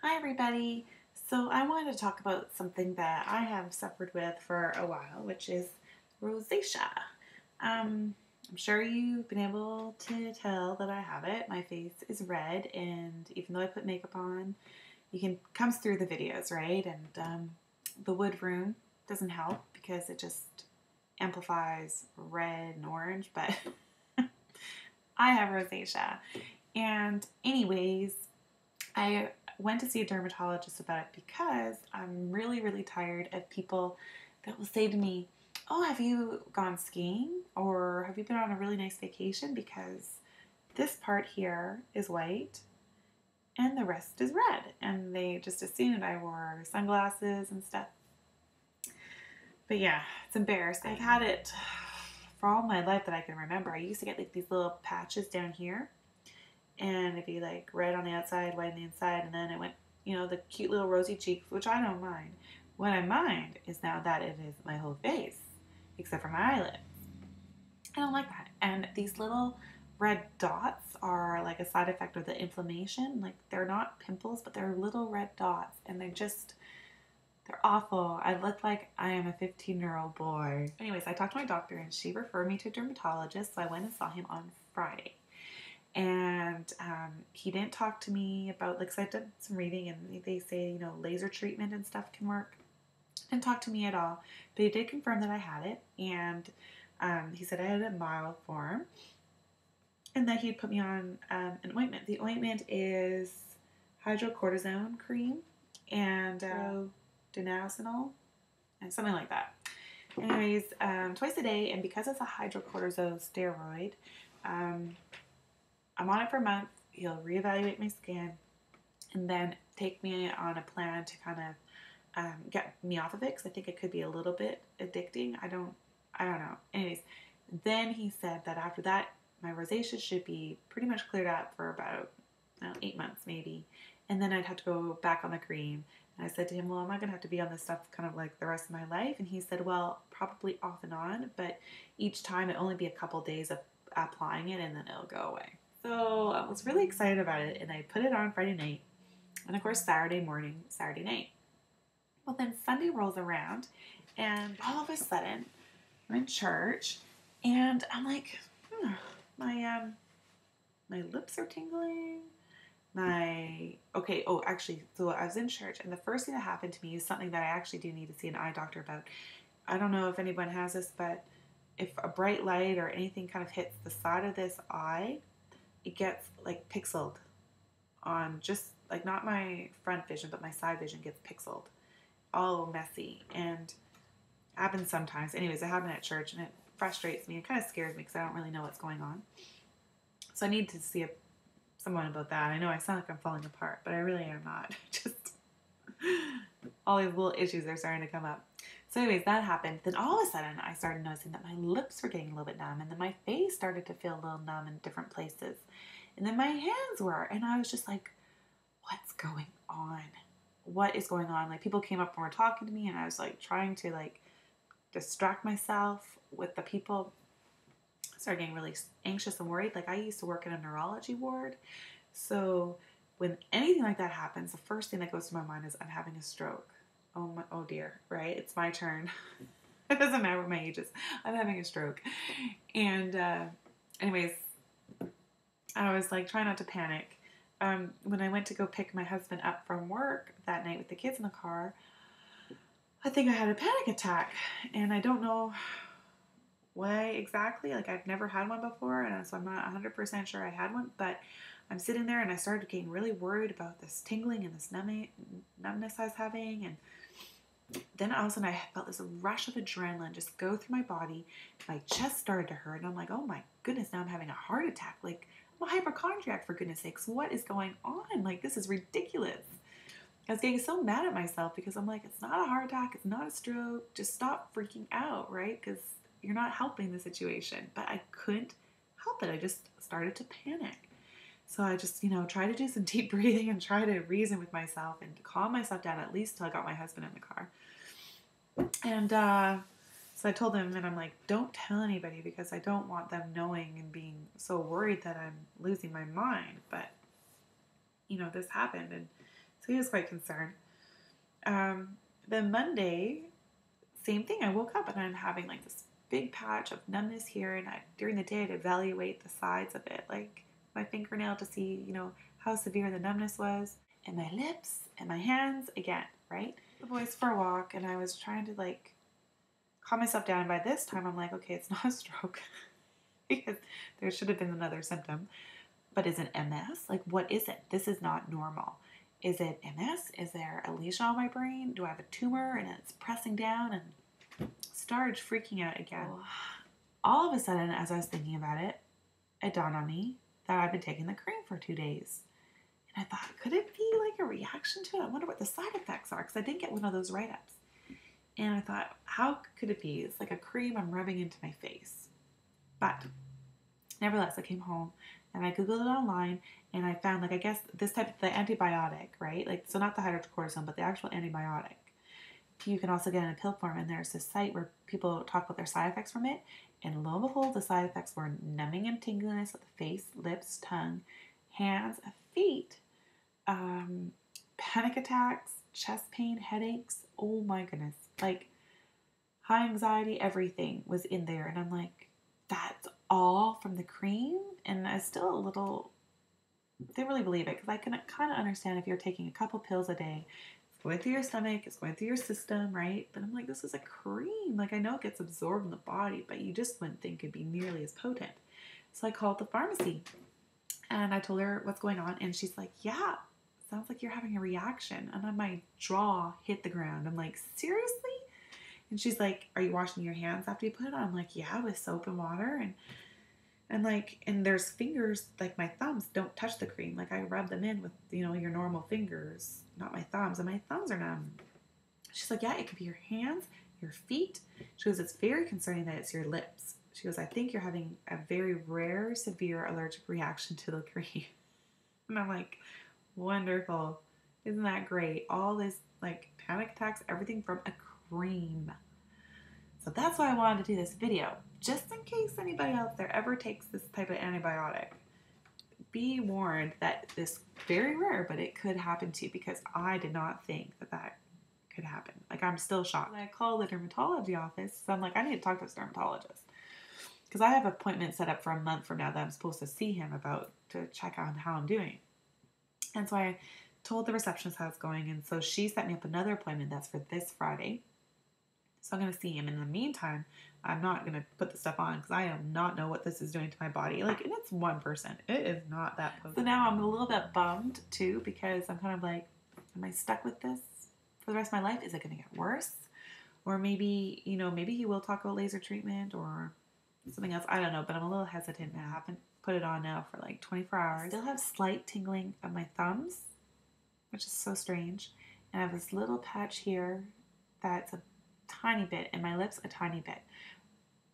Hi, everybody. So, I wanted to talk about something that I have suffered with for a while, which is rosacea. I'm sure you've been able to tell that I have it. My face is red, and even though I put makeup on, you can comes through the videos, right? And the wood room doesn't help because it just amplifies red and orange, but I have rosacea. And, anyways, I went to see a dermatologist about it because I'm really, really tired of people that will say to me, "Oh, have you gone skiing? Or have you been on a really nice vacation? Because this part here is white and the rest is red." And they just assumed I wore sunglasses and stuff. But yeah, it's embarrassing. I've had it for all my life that I can remember. I used to get like these little patches down here, and it'd be like red on the outside, white on the inside, and then it went, the cute little rosy cheeks, which I don't mind. What I mind is now that it is my whole face, except for my eyelids. I don't like that. And these little red dots are like a side effect of the inflammation. Like they're not pimples, but they're little red dots, and they're awful. I look like I am a 15-year-old boy. Anyways, I talked to my doctor, and she referred me to a dermatologist, so I went and saw him on Friday. And he didn't talk to me about, like, so I did some reading, and they say, laser treatment and stuff can work. Didn't talk to me at all, but he did confirm that I had it, and he said I had a mild form, and that he'd put me on an ointment. The ointment is hydrocortisone cream and dinazinol and something like that. Anyways, twice a day, and because it's a hydrocortisone steroid, I'm on it for a month. He'll reevaluate my skin and then take me on a plan to kind of get me off of it, because I think it could be a little bit addicting. I don't know. Anyways, then he said that after that, my rosacea should be pretty much cleared up for about 8 months maybe, and then I'd have to go back on the cream. And I said to him, "Well, am I going to have to be on this stuff kind of like the rest of my life?" And he said, "Well, probably off and on, but each time it only be a couple days of applying it, and then it'll go away." So I was really excited about it, and I put it on Friday night, and of course Saturday morning, Saturday night. Well, then Sunday rolls around, and all of a sudden I'm in church, and I'm like, my my lips are tingling. So I was in church, and the first thing that happened to me is something that I actually do need to see an eye doctor about. I don't know if anyone has this, but if a bright light or anything kind of hits the side of this eye, it gets like pixeled on, just like not my front vision, but my side vision gets pixeled, all messy, and happens sometimes. Anyways, it happened at church, and it frustrates me. It kind of scares me because I don't really know what's going on. So I need to see someone about that. I know I sound like I'm falling apart, but I really am not. Just all these little issues are starting to come up. So anyways, that happened. Then all of a sudden, I started noticing that my lips were getting a little bit numb, and then my face started to feel a little numb in different places. And then my hands were, and I was just like, what's going on? What is going on? Like, people came up and were talking to me, and I was like trying to like distract myself with the people. I started getting really anxious and worried. Like, I used to work in a neurology ward, so when anything like that happens, the first thing that goes through my mind is I'm having a stroke. Oh dear, right? It's my turn. It doesn't matter what my age is. I'm having a stroke. And anyways, I was like trying not to panic. When I went to go pick my husband up from work that night with the kids in the car, I think I had a panic attack, and I don't know why exactly. Like, I've never had one before, and so I'm not 100% sure I had one, but I'm sitting there, and I started getting really worried about this tingling and this numbness I was having, and then all of a sudden I felt this rush of adrenaline just go through my body. My chest started to hurt, and I'm like, oh my goodness, now I'm having a heart attack. Like, I'm a hypochondriac, for goodness sakes. What is going on? Like, this is ridiculous. I was getting so mad at myself because I'm like, it's not a heart attack, it's not a stroke. Just stop freaking out, right? Because you're not helping the situation. But I couldn't help it. I just started to panic. So I just, try to do some deep breathing and try to reason with myself and calm myself down, at least till I got my husband in the car. And so I told him, and I'm like, don't tell anybody, because I don't want them knowing and being so worried that I'm losing my mind. But, this happened. And So he was quite concerned. Then Monday, same thing. I woke up and I'm having like this big patch of numbness here, and during the day I'd evaluate the sides of it, like my fingernail, to see, you know, how severe the numbness was, and my lips and my hands again, right? The boys for a walk, and I was trying to like calm myself down. By this time I'm like, okay, it's not a stroke because there should have been another symptom. But is it MS? Like, what is it? This is not normal. Is it MS? Is there a lesion on my brain? Do I have a tumor and it's pressing down? And started freaking out again. All of a sudden, as I was thinking about it, it dawned on me that I've been taking the cream for 2 days. And I thought, could it be like a reaction to it? I wonder what the side effects are, because I didn't get one of those write-ups. And I thought, how could it be? It's like a cream I'm rubbing into my face. But nevertheless, I came home and I Googled it online, and I found, like, I guess this type of, the antibiotic, right? Like, so not the hydrocortisone, but the actual antibiotic. You can also get in a pill form, and there's this site where people talk about their side effects from it. And lo and behold, the side effects were numbing and tingliness of the face, lips, tongue, hands, feet, panic attacks, chest pain, headaches. Oh my goodness. Like, high anxiety, everything was in there. And I'm like, that's all from the cream? And I still a little didn't really believe it, because I can kind of understand if you're taking a couple pills a day, it's going through your stomach, it's going through your system, right? But I'm like, this is a cream. Like, I know it gets absorbed in the body, but you just wouldn't think it'd be nearly as potent. So I called the pharmacy and I told her what's going on, and she's like, yeah, sounds like you're having a reaction. And then my jaw hit the ground. I'm like, seriously? And she's like, are you washing your hands after you put it on? I'm like, yeah, with soap and water. And there's fingers, like my thumbs don't touch the cream. Like, I rub them in with, you know, your normal fingers, not my thumbs, and my thumbs are numb. She's like, yeah, it could be your hands, your feet. She goes, it's very concerning that it's your lips. She goes, I think you're having a very rare, severe allergic reaction to the cream. And I'm like, wonderful. Isn't that great? All this, like, panic attacks, everything from a cream. So that's why I wanted to do this video, just in case anybody out there ever takes this type of antibiotic. Be warned that this very rare, but it could happen to you, because I did not think that that could happen. Like, I'm still shocked. I called the dermatology office, so I'm like, I need to talk to this dermatologist, because I have an appointment set up for a month from now that I'm supposed to see him about, to check on how I'm doing. And so I told the receptionist how it's going, and so she set me up another appointment that's for this Friday. So I'm going to see him. In the meantime, I'm not going to put the stuff on, because I do not know what this is doing to my body. Like, and it's 1%. It is not that potent. So now I'm a little bit bummed too, because I'm kind of like, am I stuck with this for the rest of my life? Is it going to get worse? Or maybe, you know, maybe he will talk about laser treatment or something else. I don't know, but I'm a little hesitant. I haven't put it on now for like 24 hours. I still have slight tingling of my thumbs, which is so strange. And I have this little patch here that's a tiny bit, and my lips a tiny bit.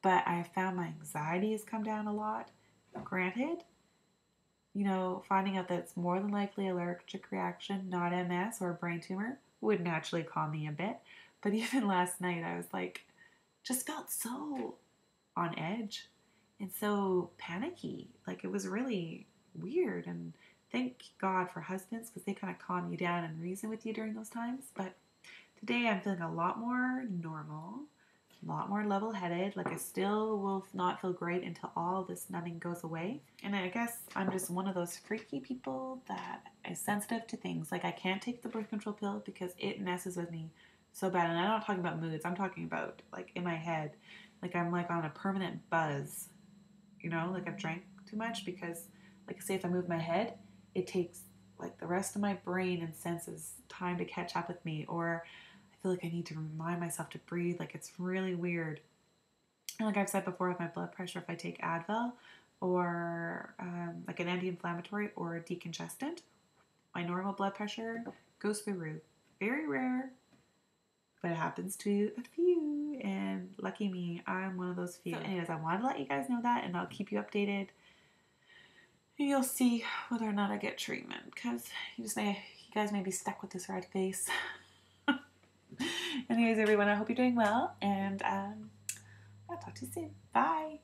But I found my anxiety has come down a lot. Granted, you know, finding out that it's more than likely allergic reaction, not MS or a brain tumor, would naturally calm me a bit. But even last night, I was like, just felt so on edge and so panicky. Like, it was really weird. And thank God for husbands, because they kind of calm you down and reason with you during those times. But today I'm feeling a lot more normal, a lot more level-headed. Like, I still will not feel great until all this numbing goes away. And I guess I'm just one of those freaky people that is sensitive to things. Like, I can't take the birth control pill because it messes with me so bad. And I'm not talking about moods. I'm talking about, like, in my head. Like, I'm, like, on a permanent buzz. You know, like, I've drank too much, because, like, say if I move my head, it takes, like, the rest of my brain and senses time to catch up with me. Or I feel like I need to remind myself to breathe. Like, it's really weird. And like I've said before, with my blood pressure, if I take Advil or like an anti-inflammatory or a decongestant, my normal blood pressure goes through the roof. Very rare, but it happens to a few, and lucky me, I'm one of those few. So anyways, I wanted to let you guys know that, and I'll keep you updated. You'll see whether or not I get treatment, because you guys may be stuck with this red face. Anyways, everyone, I hope you're doing well, and I'll talk to you soon. Bye.